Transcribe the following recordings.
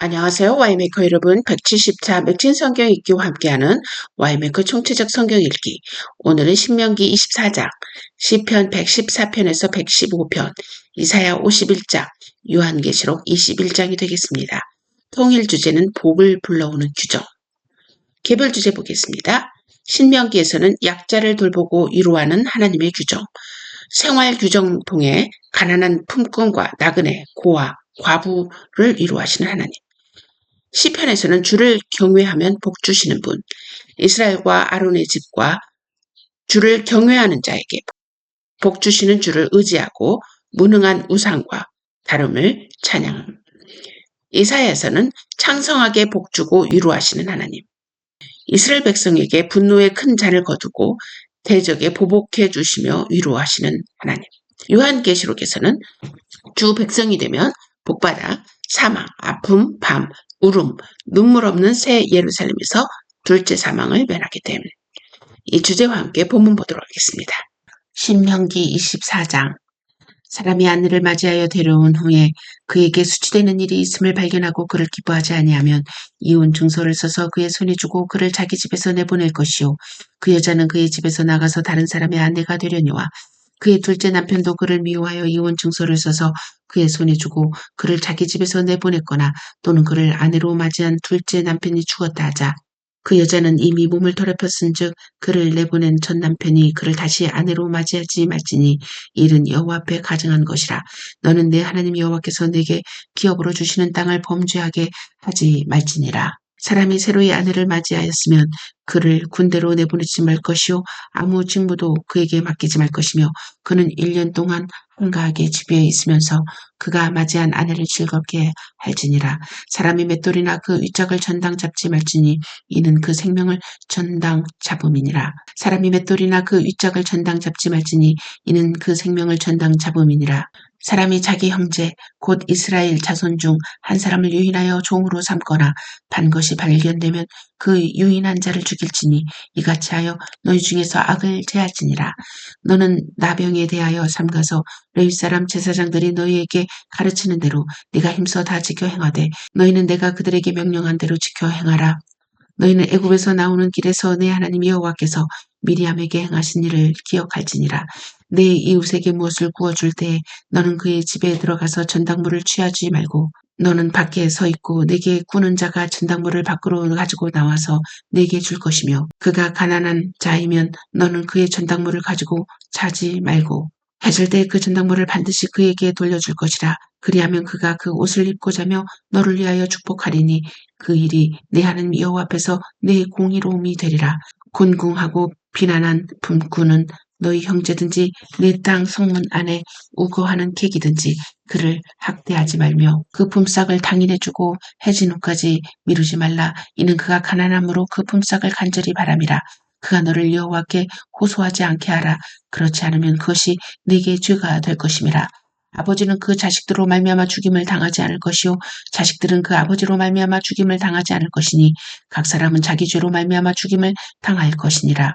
안녕하세요. 와이메이커 여러분. 174 맥진 성경 읽기와 함께하는 와이메이커 총체적 성경 읽기. 오늘은 신명기 24장, 시편 114편에서 115편, 이사야 51장, 요한계시록 21장이 되겠습니다. 통일 주제는 복을 불러오는 규정. 개별 주제 보겠습니다. 신명기에서는 약자를 돌보고 위로하는 하나님의 규정, 생활 규정 통해 가난한 품꾼과 나그네, 고아, 과부를 위로하시는 하나님. 시편에서는 주를 경외하면 복 주시는 분, 이스라엘과 아론의 집과 주를 경외하는 자에게 복 주시는 주를 의지하고 무능한 우상과 다름을 찬양합니다. 이사야에서는 창성하게 복 주고 위로하시는 하나님, 이스라엘 백성에게 분노의 큰 잔을 거두고 대적에 보복해 주시며 위로하시는 하나님. 요한계시록에서는 주 백성이 되면 복받아 사망, 아픔, 밤, 울음, 눈물 없는 새 예루살렘에서 둘째 사망을 면하게 됨. 이 주제와 함께 본문 보도록 하겠습니다. 신명기 24장. 사람이 아내를 맞이하여 데려온 후에 그에게 수치되는 일이 있음을 발견하고 그를 기뻐하지 아니하면 이혼 증서를 써서 그의 손에 주고 그를 자기 집에서 내보낼 것이요, 그 여자는 그의 집에서 나가서 다른 사람의 아내가 되려니와 그의 둘째 남편도 그를 미워하여 이혼 증서를 써서 그의 손에 주고 그를 자기 집에서 내보냈거나 또는 그를 아내로 맞이한 둘째 남편이 죽었다 하자, 그 여자는 이미 몸을 더럽혔은즉 그를 내보낸 전 남편이 그를 다시 아내로 맞이하지 말지니 일은 여호와 앞에 가증한 것이라. 너는 내 하나님 여호와께서 내게 기업으로 주시는 땅을 범죄하게 하지 말지니라. 사람이 새로이 아내를 맞이하였으면 그를 군대로 내보내지 말 것이요, 아무 직무도 그에게 맡기지 말 것이며, 그는 1년 동안 한가하게 집에 있으면서 그가 맞이한 아내를 즐겁게 할지니라. 사람이 맷돌이나 그 윗짝을 전당 잡지 말지니 이는 그 생명을 전당 잡음이니라. 사람이 맷돌이나 그 윗짝을 전당 잡지 말지니 이는 그 생명을 전당 잡음이니라. 사람이 자기 형제 곧 이스라엘 자손 중 한 사람을 유인하여 종으로 삼거나 반 것이 발견되면 그 유인한 자를 죽일지니 이같이 하여 너희 중에서 악을 제할지니라. 너는 나병에 대하여 삼가서 레위 사람 제사장들이 너희에게 가르치는 대로 네가 힘써 다 지켜 행하되 너희는 내가 그들에게 명령한 대로 지켜 행하라. 너희는 애굽에서 나오는 길에서 내 하나님 여호와께서 미리암에게 행하신 일을 기억할지니라. 내 이웃에게 무엇을 구워줄 때에 너는 그의 집에 들어가서 전당물을 취하지 말고 너는 밖에 서 있고 내게 구는 자가 전당물을 밖으로 가지고 나와서 내게 줄 것이며, 그가 가난한 자이면 너는 그의 전당물을 가지고 자지 말고 해질 때 그 전당물을 반드시 그에게 돌려줄 것이라. 그리하면 그가 그 옷을 입고 자며 너를 위하여 축복하리니 그 일이 내 하나님 여호와 앞에서 내 공의로움이 되리라. 곤궁하고 비난한 품꾼은 너희 형제든지 내 땅 성문 안에 우거하는 객이든지 그를 학대하지 말며 그 품삯을 당일에 주고 해진 후까지 미루지 말라. 이는 그가 가난함으로 그 품삯을 간절히 바람이라. 그가 너를 여호와께 호소하지 않게 하라. 그렇지 않으면 그것이 네게 죄가 될 것임이라. 아버지는 그 자식들로 말미암아 죽임을 당하지 않을 것이요, 자식들은 그 아버지로 말미암아 죽임을 당하지 않을 것이니 각 사람은 자기 죄로 말미암아 죽임을 당할 것이니라.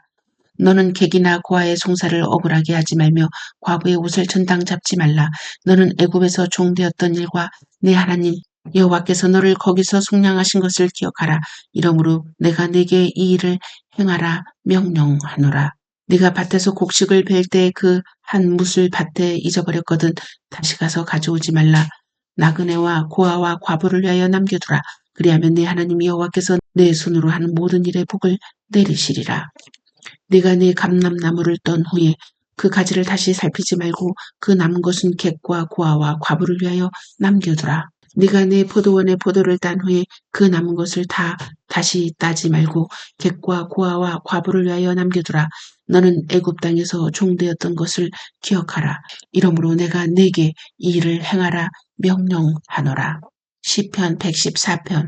너는 객이나 고아의 송사를 억울하게 하지 말며 과부의 옷을 전당 잡지 말라. 너는 애굽에서 종되었던 일과 내 하나님 여호와께서 너를 거기서 속량하신 것을 기억하라. 이러므로 내가 네게 이 일을 행하라 명령하노라. 네가 밭에서 곡식을 벨 때 그 한 뭇을 밭에 잊어버렸거든 다시 가서 가져오지 말라. 나그네와 고아와 과부를 위하여 남겨두라. 그리하면 네 하나님 여호와께서 내 손으로 하는 모든 일에 복을 내리시리라. 네가 네 감람나무를 떤 후에 그 가지를 다시 살피지 말고 그 남은 것은 객과 고아와 과부를 위하여 남겨두라. 네가 네 포도원의 포도를 딴 후에 그 남은 것을 다 다시 따지 말고 객과 고아와 과부를 위하여 남겨두라. 너는 애굽 땅에서 종되었던 것을 기억하라. 이러므로 내가 네게 이 일을 행하라 명령하노라. 시편 114편.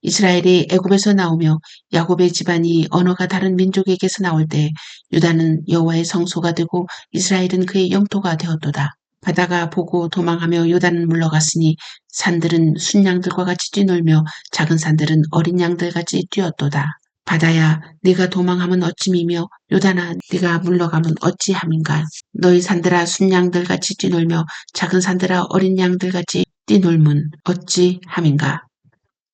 이스라엘이 애굽에서 나오며 야곱의 집안이 언어가 다른 민족에게서 나올 때 유다는 여호와의 성소가 되고 이스라엘은 그의 영토가 되었도다. 바다가 보고 도망하며 유다는 물러갔으니 산들은 순양들과 같이 뛰놀며 작은 산들은 어린 양들같이 뛰었도다. 바다야, 네가 도망하면 어찌미며 유다나 네가 물러가면 어찌함인가. 너희 산들아 순양들같이 뛰놀며 작은 산들아 어린 양들같이 뛰놀면 어찌함인가.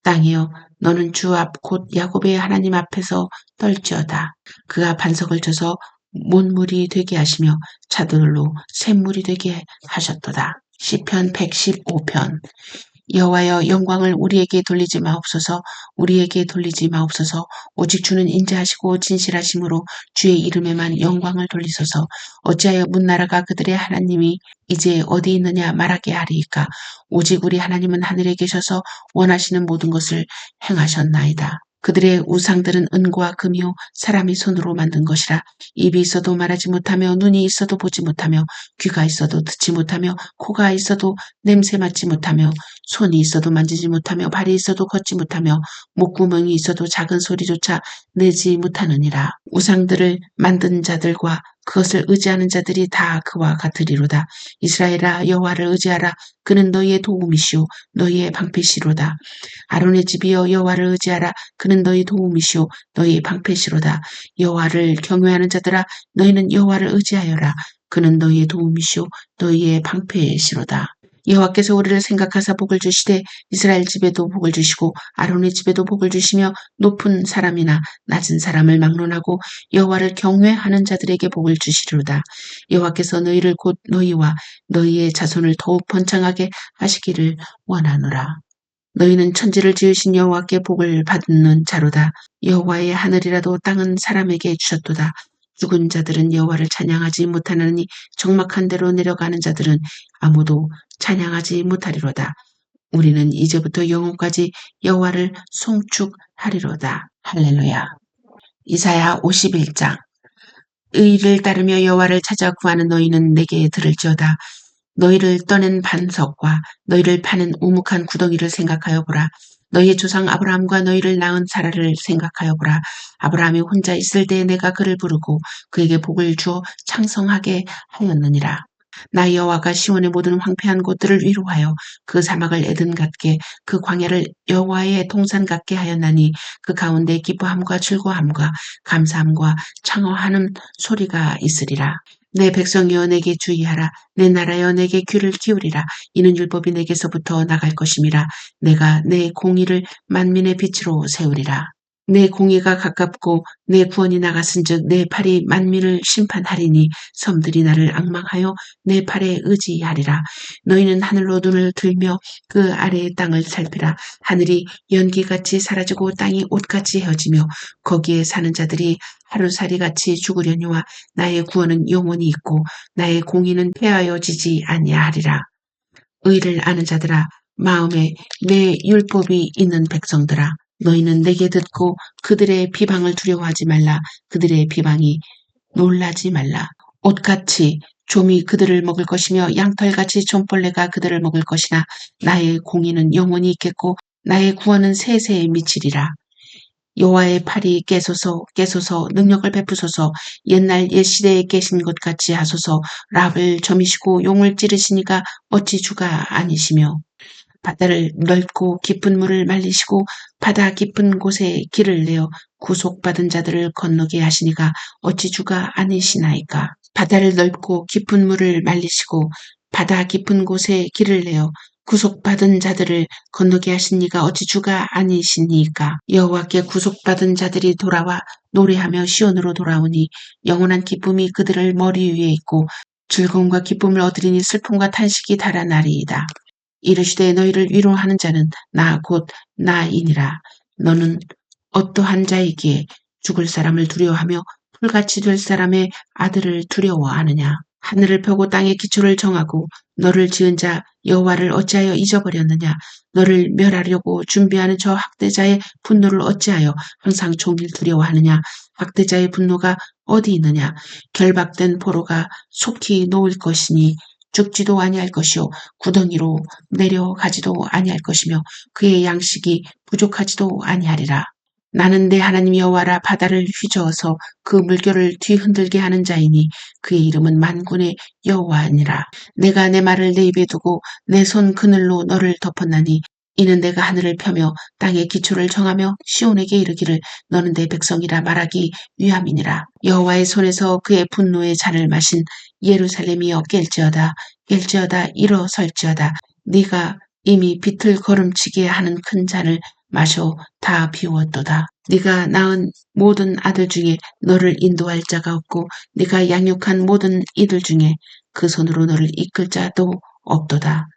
땅이여 너는 주 앞 곧 야곱의 하나님 앞에서 떨지어다. 그가 반석을 쳐서 못물이 되게 하시며 차들로 샘물이 되게 하셨도다. 시편 115편. 여호와여 영광을 우리에게 돌리지 마옵소서. 우리에게 돌리지 마옵소서. 오직 주는 인자하시고 진실하심으로 주의 이름에만 영광을 돌리소서. 어찌하여 문나라가 그들의 하나님이 이제 어디 있느냐 말하게 하리이까. 오직 우리 하나님은 하늘에 계셔서 원하시는 모든 것을 행하셨나이다. 그들의 우상들은 은과 금이요 사람이 손으로 만든 것이라. 입이 있어도 말하지 못하며 눈이 있어도 보지 못하며 귀가 있어도 듣지 못하며 코가 있어도 냄새 맡지 못하며 손이 있어도 만지지 못하며 발이 있어도 걷지 못하며 목구멍이 있어도 작은 소리조차 내지 못하느니라. 우상들을 만든 자들과 그것을 의지하는 자들이 다 그와 같으리로다. 이스라엘아 여호와를 의지하라. 그는 너희의 도움이시오 너희의 방패시로다. 아론의 집이여 여호와를 의지하라. 그는 너희 도움이시오 너희의 방패시로다. 여호와를 경외하는 자들아 너희는 여호와를 의지하여라. 그는 너희의 도움이시오 너희의 방패시로다. 여호와께서 우리를 생각하사 복을 주시되 이스라엘 집에도 복을 주시고 아론의 집에도 복을 주시며 높은 사람이나 낮은 사람을 막론하고 여호와를 경외하는 자들에게 복을 주시리로다. 여호와께서 너희를 곧 너희와 너희의 자손을 더욱 번창하게 하시기를 원하노라. 너희는 천지를 지으신 여호와께 복을 받는 자로다. 여호와의 하늘이라도 땅은 사람에게 주셨도다. 죽은 자들은 여호와를 찬양하지 못하느니 적막한 데로 내려가는 자들은 아무도 찬양하지 못하리로다. 우리는 이제부터 영원까지 여호와를 송축하리로다. 할렐루야. 이사야 51장. 의를 따르며 여호와를 찾아 구하는 너희는 내게 들을지어다. 너희를 떠낸 반석과 너희를 파는 우묵한 구덩이를 생각하여 보라. 너희의 조상 아브라함과 너희를 낳은 사라를 생각하여 보라. 아브라함이 혼자 있을 때에 내가 그를 부르고 그에게 복을 주어 창성하게 하였느니라. 나 여호와가 시온의 모든 황폐한 곳들을 위로하여 그 사막을 에덴 같게 그 광야를 여호와의 동산 같게 하였나니 그 가운데 기뻐함과 즐거움과 감사함과 창허하는 소리가 있으리라. 내 백성이여 내게 주의하라. 내 나라여 내게 귀를 기울이라. 이는 율법이 내게서부터 나갈 것임이라. 내가 내 공의를 만민의 빛으로 세우리라. 내 공의가 가깝고 내 구원이 나갔은즉 내 팔이 만민을 심판하리니 섬들이 나를 앙망하여 내 팔에 의지하리라. 너희는 하늘로 눈을 들며 그 아래의 땅을 살피라. 하늘이 연기같이 사라지고 땅이 옷같이 헤어지며 거기에 사는 자들이 하루살이같이 죽으려니와 나의 구원은 영원히 있고 나의 공의는 폐하여지지 아니하리라. 의를 아는 자들아 마음에 내 율법이 있는 백성들아 너희는 내게 듣고 그들의 비방을 두려워하지 말라. 그들의 비방이 놀라지 말라. 옷같이 좀이 그들을 먹을 것이며 양털같이 좀벌레가 그들을 먹을 것이나 나의 공의는 영원히 있겠고 나의 구원은 세세에 미치리라. 여호와의 팔이 깨소서 능력을 베푸소서 옛날 옛시대에 계신 것 같이 하소서. 랍을 점이시고 용을 찌르시니가 어찌 주가 아니시며 바다를 넓고 깊은 물을 말리시고 바다 깊은 곳에 길을 내어 구속받은 자들을 건너게 하시니가 어찌 주가 아니시나이까. 바다를 넓고 깊은 물을 말리시고 바다 깊은 곳에 길을 내어 구속받은 자들을 건너게 하신 이가 어찌 주가 아니시니까. 여호와께 구속받은 자들이 돌아와 노래하며 시온으로 돌아오니 영원한 기쁨이 그들을 머리 위에 있고 즐거움과 기쁨을 얻으리니 슬픔과 탄식이 달아나리이다. 이르시되 너희를 위로하는 자는 나 곧 나이니라. 너는 어떠한 자이기에 죽을 사람을 두려워하며 풀같이 될 사람의 아들을 두려워하느냐. 하늘을 펴고 땅의 기초를 정하고 너를 지은 자 여호와를 어찌하여 잊어버렸느냐. 너를 멸하려고 준비하는 저 학대자의 분노를 어찌하여 항상 종일 두려워하느냐. 학대자의 분노가 어디 있느냐. 결박된 포로가 속히 놓을 것이니 죽지도 아니할 것이요 구덩이로 내려가지도 아니할 것이며 그의 양식이 부족하지도 아니하리라. 나는 내 하나님 여호와라. 바다를 휘저어서 그 물결을 뒤흔들게 하는 자이니 그의 이름은 만군의 여호와니라. 내가 내 말을 내 입에 두고 내 손 그늘로 너를 덮었나니 이는 내가 하늘을 펴며 땅의 기초를 정하며 시온에게 이르기를 너는 내 백성이라 말하기 위함이니라. 여호와의 손에서 그의 분노의 잔을 마신 예루살렘이여 깰지어다 일어설지어다. 네가 이미 빛을 거름치게 하는 큰 잔을 마셔 다 비웠도다. 네가 낳은 모든 아들 중에 너를 인도할 자가 없고 네가 양육한 모든 이들 중에 그 손으로 너를 이끌 자도 없도다.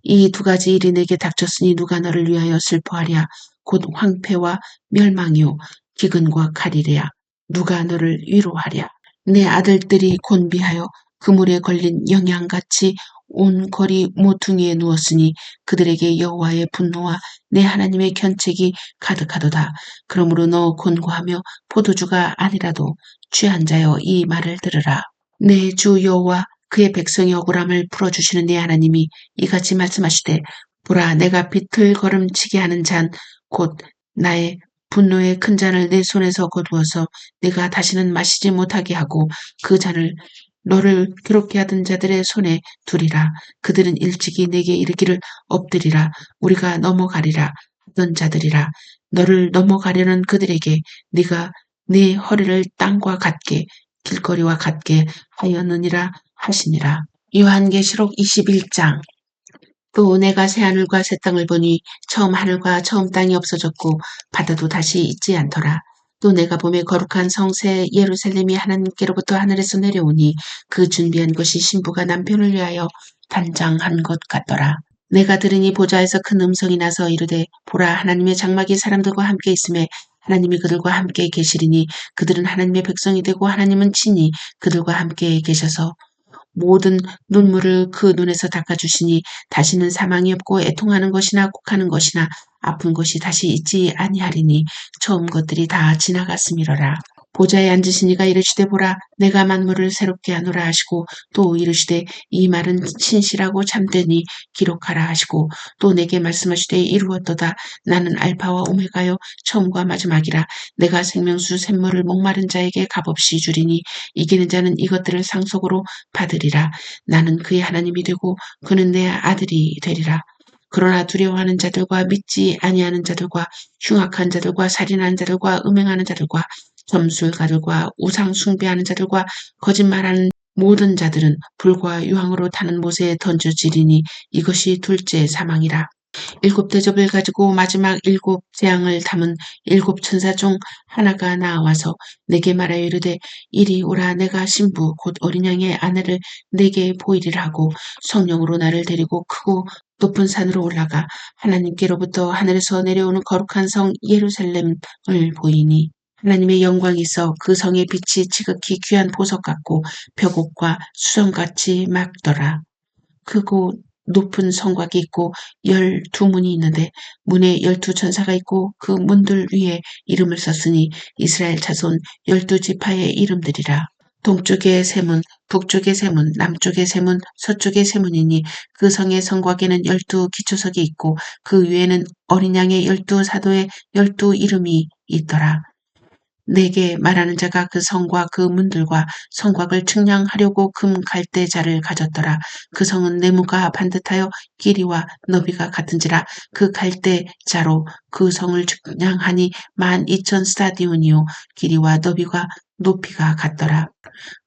이 두 가지 일이 내게 닥쳤으니 누가 너를 위하여 슬퍼하랴. 곧 황폐와 멸망이요 기근과 칼이랴. 누가 너를 위로하랴. 내 아들들이 곤비하여 그물에 걸린 영양같이 온 거리 모퉁이에 누웠으니 그들에게 여호와의 분노와 내 하나님의 견책이 가득하도다. 그러므로 너 곤고하며 포도주가 아니라도 취한 자여 이 말을 들으라. 내 주 여호와 그의 백성의 억울함을 풀어주시는 내 하나님이 이같이 말씀하시되 보라 내가 비틀거름치게 하는 잔 곧 나의 분노의 큰 잔을 내 손에서 거두어서 내가 다시는 마시지 못하게 하고 그 잔을 너를 괴롭게 하던 자들의 손에 두리라. 그들은 일찍이 내게 이르기를 엎드리라 우리가 넘어가리라 하던 자들이라. 너를 넘어가려는 그들에게 네가 네 허리를 땅과 같게 길거리와 같게 하였느니라 하시니라. 요한계시록 21장. 또 내가 새하늘과 새 땅을 보니 처음 하늘과 처음 땅이 없어졌고 바다도 다시 있지 않더라. 또 내가 보매 거룩한 성새 예루살렘이 하나님께로부터 하늘에서 내려오니 그 준비한 것이 신부가 남편을 위하여 단장한 것 같더라. 내가 들으니 보좌에서 큰 음성이 나서 이르되 보라 하나님의 장막이 사람들과 함께 있음에 하나님이 그들과 함께 계시리니 그들은 하나님의 백성이 되고 하나님은 친히 그들과 함께 계셔서 모든 눈물을 그 눈에서 닦아주시니 다시는 사망이 없고 애통하는 것이나 곡하는 것이나 아픈 것이 다시 있지 아니하리니 처음 것들이 다 지나갔음이로라. 보좌에 앉으신 이가 이르시되 보라 내가 만물을 새롭게 하노라 하시고 또 이르시되 이 말은 신실하고 참되니 기록하라 하시고 또 내게 말씀하시되 이루었도다. 나는 알파와 오메가요 처음과 마지막이라. 내가 생명수 샘물을 목마른 자에게 값없이 주리니 이기는 자는 이것들을 상속으로 받으리라. 나는 그의 하나님이 되고 그는 내 아들이 되리라. 그러나 두려워하는 자들과 믿지 아니하는 자들과 흉악한 자들과 살인하는 자들과 음행하는 자들과 점술가들과 우상 숭배하는 자들과 거짓말하는 모든 자들은 불과 유황으로 타는 못에 던져지리니 이것이 둘째 사망이라. 일곱 대접을 가지고 마지막 일곱 재앙을 담은 일곱 천사 중 하나가 나와서 내게 말하여 이르되 이리 오라. 내가 신부 곧 어린 양의 아내를 내게 보이리라 하고 성령으로 나를 데리고 크고 높은 산으로 올라가 하나님께로부터 하늘에서 내려오는 거룩한 성 예루살렘을 보이니 하나님의 영광이 있어 그 성의 빛이 지극히 귀한 보석 같고 벽옥과 수정같이 맑더라. 크고 높은 성곽이 있고 12문이 있는데 문에 12천사가 있고 그 문들 위에 이름을 썼으니 이스라엘 자손 12지파의 이름들이라. 동쪽의 세 문, 북쪽의 세 문, 남쪽의 세 문, 서쪽의 세 문이니 그 성의 성곽에는 12기초석이 있고 그 위에는 어린 양의 12사도의 12이름이 있더라. 내게 말하는 자가 그 성과 그 문들과 성곽을 측량하려고 금 갈대자를 가졌더라. 그 성은 네모가 반듯하여 길이와 너비가 같은지라. 그 갈대자로 그 성을 측량하니 12,000스타디온이요 길이와 너비가 높이가 같더라.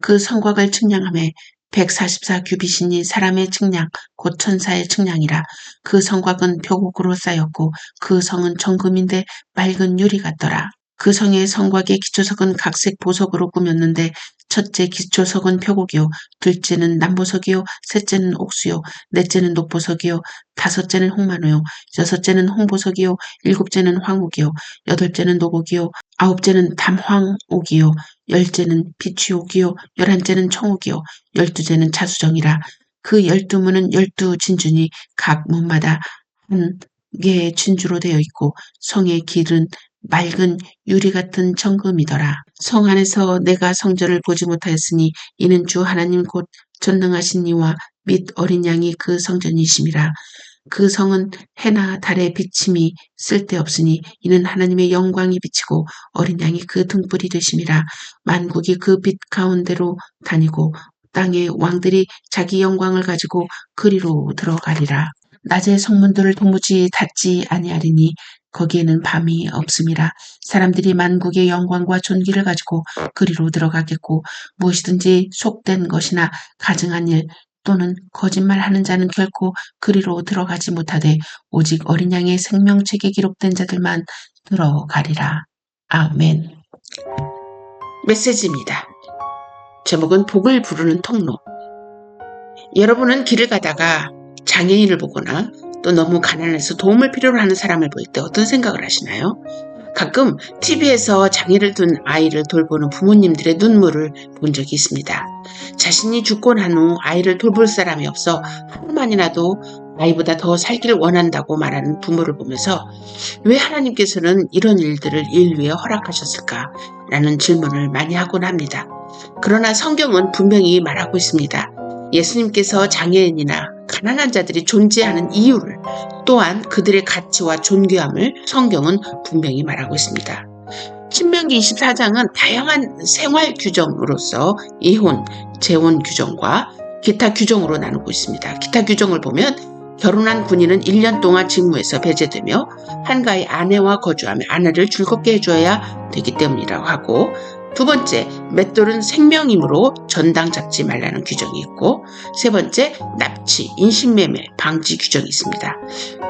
그 성곽을 측량함에 144규빗이니 사람의 측량 곧 천사의 측량이라. 그 성곽은 벽옥으로 쌓였고 그 성은 정금인데 맑은 유리 같더라. 그 성의 성곽의 기초석은 각색 보석으로 꾸몄는데 첫째 기초석은 펴곡이요 둘째는 남보석이요 셋째는 옥수요 넷째는 녹보석이요 다섯째는 홍마노요 여섯째는 홍보석이요 일곱째는 황옥이요 여덟째는 노곡이요 아홉째는 담황옥이요 열째는 비취옥이요 열한째는 청옥이요 열두째는 자수정이라. 그 12문은 12진주니 각 문마다 한 개의 진주로 되어 있고 성의 길은 맑은 유리 같은 정금이더라. 성 안에서 내가 성전을 보지 못하였으니 이는 주 하나님 곧 전능하신 이와 및 어린 양이 그 성전이심이라. 그 성은 해나 달의 비침이 쓸데없으니 이는 하나님의 영광이 비치고 어린 양이 그 등불이 되심이라. 만국이 그 빛 가운데로 다니고 땅의 왕들이 자기 영광을 가지고 그리로 들어가리라. 낮에 성문들을 도무지 닫지 아니하리니 거기에는 밤이 없음이라. 사람들이 만국의 영광과 존귀를 가지고 그리로 들어가겠고 무엇이든지 속된 것이나 가증한 일 또는 거짓말하는 자는 결코 그리로 들어가지 못하되 오직 어린 양의 생명책에 기록된 자들만 들어가리라. 아멘. 메시지입니다. 제목은 복을 부르는 통로. 여러분은 길을 가다가 장애인을 보거나 또 너무 가난해서 도움을 필요로 하는 사람을 볼 때 어떤 생각을 하시나요? 가끔 TV에서 장애를 둔 아이를 돌보는 부모님들의 눈물을 본 적이 있습니다. 자신이 죽고 난 후 아이를 돌볼 사람이 없어 하루만이라도 아이보다 더 살기를 원한다고 말하는 부모를 보면서 왜 하나님께서는 이런 일들을 인류에 허락하셨을까라는 질문을 많이 하곤 합니다. 그러나 성경은 분명히 말하고 있습니다. 예수님께서 장애인이나 가난한 자들이 존재하는 이유를 또한 그들의 가치와 존귀함을 성경은 분명히 말하고 있습니다. 신명기 24장은 다양한 생활 규정으로서 이혼, 재혼 규정과 기타 규정으로 나누고 있습니다. 기타 규정을 보면 결혼한 군인은 1년 동안 직무에서 배제되며 한가히 아내와 거주하며 아내를 즐겁게 해줘야 되기 때문이라고 하고, 두 번째, 맷돌은 생명이므로 전당 잡지 말라는 규정이 있고, 세 번째, 납치, 인신매매 방지 규정이 있습니다.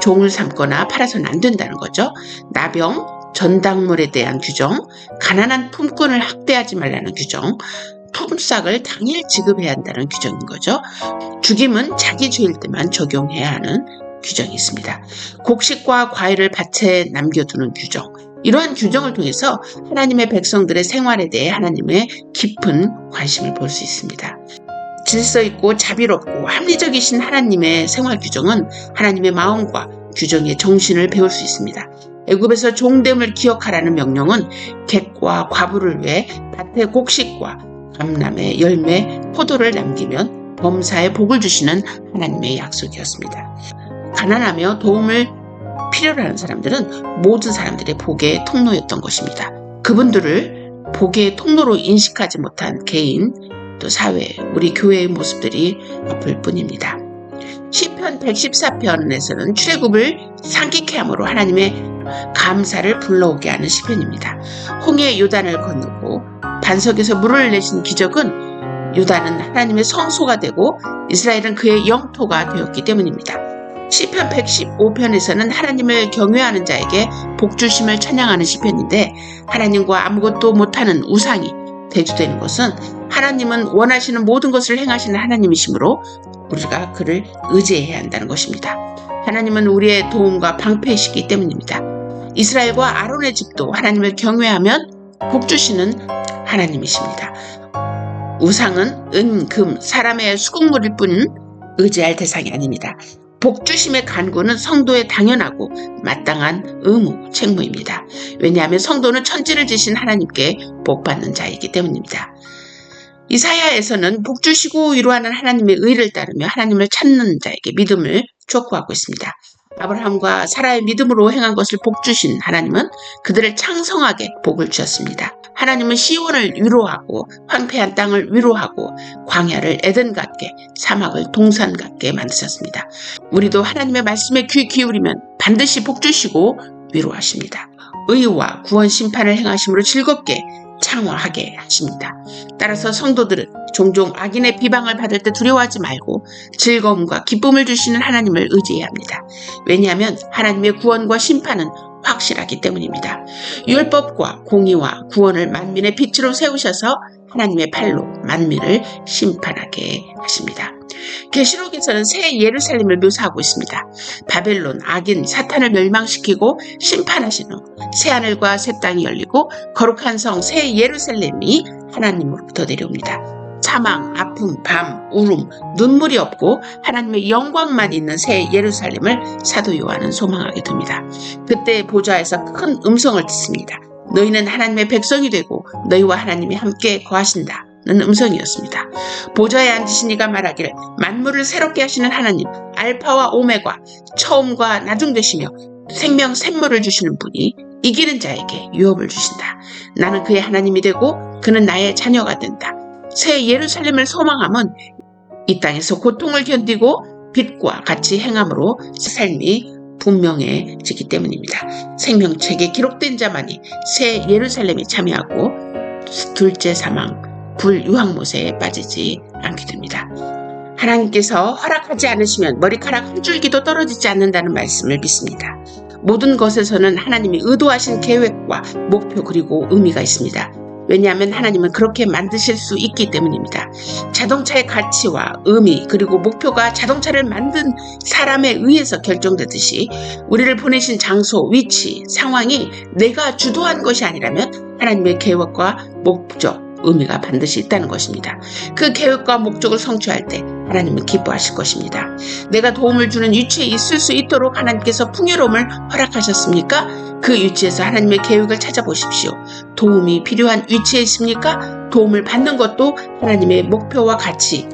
종을 삼거나 팔아서는 안 된다는 거죠. 나병, 전당물에 대한 규정, 가난한 품꾼을 학대하지 말라는 규정, 품삯을 당일 지급해야 한다는 규정인 거죠. 죽임은 자기 죄일 때만 적용해야 하는 규정이 있습니다. 곡식과 과일을 밭에 남겨두는 규정, 이러한 규정을 통해서 하나님의 백성들의 생활에 대해 하나님의 깊은 관심을 볼 수 있습니다. 질서 있고 자비롭고 합리적이신 하나님의 생활 규정은 하나님의 마음과 규정의 정신을 배울 수 있습니다. 애굽에서 종됨을 기억하라는 명령은 객과 과부를 위해 밭에 곡식과 감람의 열매, 포도를 남기면 범사에 복을 주시는 하나님의 약속이었습니다. 가난하며 도움을 필요로 하는 사람들은 모든 사람들의 복의 통로였던 것입니다. 그분들을 복의 통로로 인식하지 못한 개인, 또 사회, 우리 교회의 모습들이 아플 뿐입니다. 시편 114편에서는 출애굽을 상기케 함으로 하나님의 감사를 불러오게 하는 시편입니다. 홍해 요단을 건너고 반석에서 물을 내신 기적은 요단은 하나님의 성소가 되고 이스라엘은 그의 영토가 되었기 때문입니다. 시편 115편에서는 하나님을 경외하는 자에게 복주심을 찬양하는 시편인데, 하나님과 아무것도 못하는 우상이 대조되는 것은 하나님은 원하시는 모든 것을 행하시는 하나님이시므로 우리가 그를 의지해야 한다는 것입니다. 하나님은 우리의 도움과 방패이시기 때문입니다. 이스라엘과 아론의 집도 하나님을 경외하면 복주시는 하나님이십니다. 우상은 은, 금, 사람의 수국물일 뿐 의지할 대상이 아닙니다. 복주심의 간구는 성도의 당연하고 마땅한 의무, 책무입니다. 왜냐하면 성도는 천지를 지신 하나님께 복받는 자이기 때문입니다. 이사야에서는 복주시고 위로하는 하나님의 의를 따르며 하나님을 찾는 자에게 믿음을 촉구하고 있습니다. 아브라함과 사라의 믿음으로 행한 것을 복주신 하나님은 그들을 창성하게 복을 주셨습니다. 하나님은 시온을 위로하고 황폐한 땅을 위로하고 광야를 에덴 같게, 사막을 동산 같게 만드셨습니다. 우리도 하나님의 말씀에 귀 기울이면 반드시 복주시고 위로하십니다. 의와 구원 심판을 행하심으로 즐겁게 창화하게 하십니다. 따라서 성도들은 종종 악인의 비방을 받을 때 두려워하지 말고 즐거움과 기쁨을 주시는 하나님을 의지해야 합니다. 왜냐하면 하나님의 구원과 심판은 확실하기 때문입니다. 율법과 공의와 구원을 만민의 빛으로 세우셔서 하나님의 팔로 만민을 심판하게 하십니다. 계시록에서는 새 예루살렘을 묘사하고 있습니다. 바벨론, 악인, 사탄을 멸망시키고 심판하신 후 새하늘과 새 땅이 열리고 거룩한 성 새 예루살렘이 하나님으로부터 내려옵니다. 사망, 아픔, 밤, 울음, 눈물이 없고 하나님의 영광만 있는 새 예루살렘을 사도 요한은 소망하게 됩니다. 그때 보좌에서 큰 음성을 듣습니다. 너희는 하나님의 백성이 되고 너희와 하나님이 함께 거하신다 는 음성이었습니다. 보좌에 앉으신 이가 말하기를 만물을 새롭게 하시는 하나님, 알파와 오메가, 처음과 나중 되시며 생명 샘물을 주시는 분이 이기는 자에게 유업을 주신다. 나는 그의 하나님이 되고 그는 나의 자녀가 된다. 새 예루살렘을 소망함은 이 땅에서 고통을 견디고 빛과 같이 행함으로 삶이 분명해지기 때문입니다. 생명책에 기록된 자만이 새 예루살렘에 참여하고 둘째 사망, 불유황못에 빠지지 않게 됩니다. 하나님께서 허락하지 않으시면 머리카락 한 줄기도 떨어지지 않는다는 말씀을 믿습니다. 모든 것에서는 하나님이 의도하신 계획과 목표 그리고 의미가 있습니다. 왜냐하면 하나님은 그렇게 만드실 수 있기 때문입니다. 자동차의 가치와 의미 그리고 목표가 자동차를 만든 사람에 의해서 결정되듯이 우리를 보내신 장소, 위치, 상황이 내가 주도한 것이 아니라면 하나님의 계획과 목적, 의미가 반드시 있다는 것입니다. 그 계획과 목적을 성취할 때 하나님은 기뻐하실 것입니다. 내가 도움을 주는 위치에 있을 수 있도록 하나님께서 풍요로움을 허락하셨습니까? 그 위치에서 하나님의 계획을 찾아보십시오. 도움이 필요한 위치에 있습니까? 도움을 받는 것도 하나님의 목표와 가치,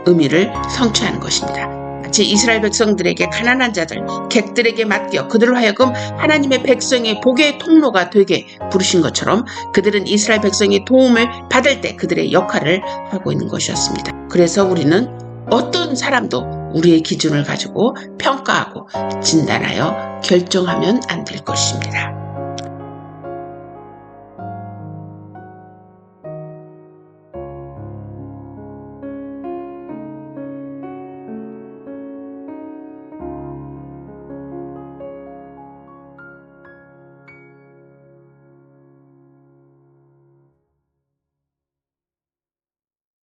의미를 성취하는 것입니다. 마치 이스라엘 백성들에게 가난한 자들, 객들에게 맡겨 그들로 하여금 하나님의 백성의 복의 통로가 되게 부르신 것처럼 그들은 이스라엘 백성의 도움을 받을 때 그들의 역할을 하고 있는 것이었습니다. 그래서 우리는 어떤 사람도 우리의 기준을 가지고 평가하고 진단하여 결정하면 안 될 것입니다.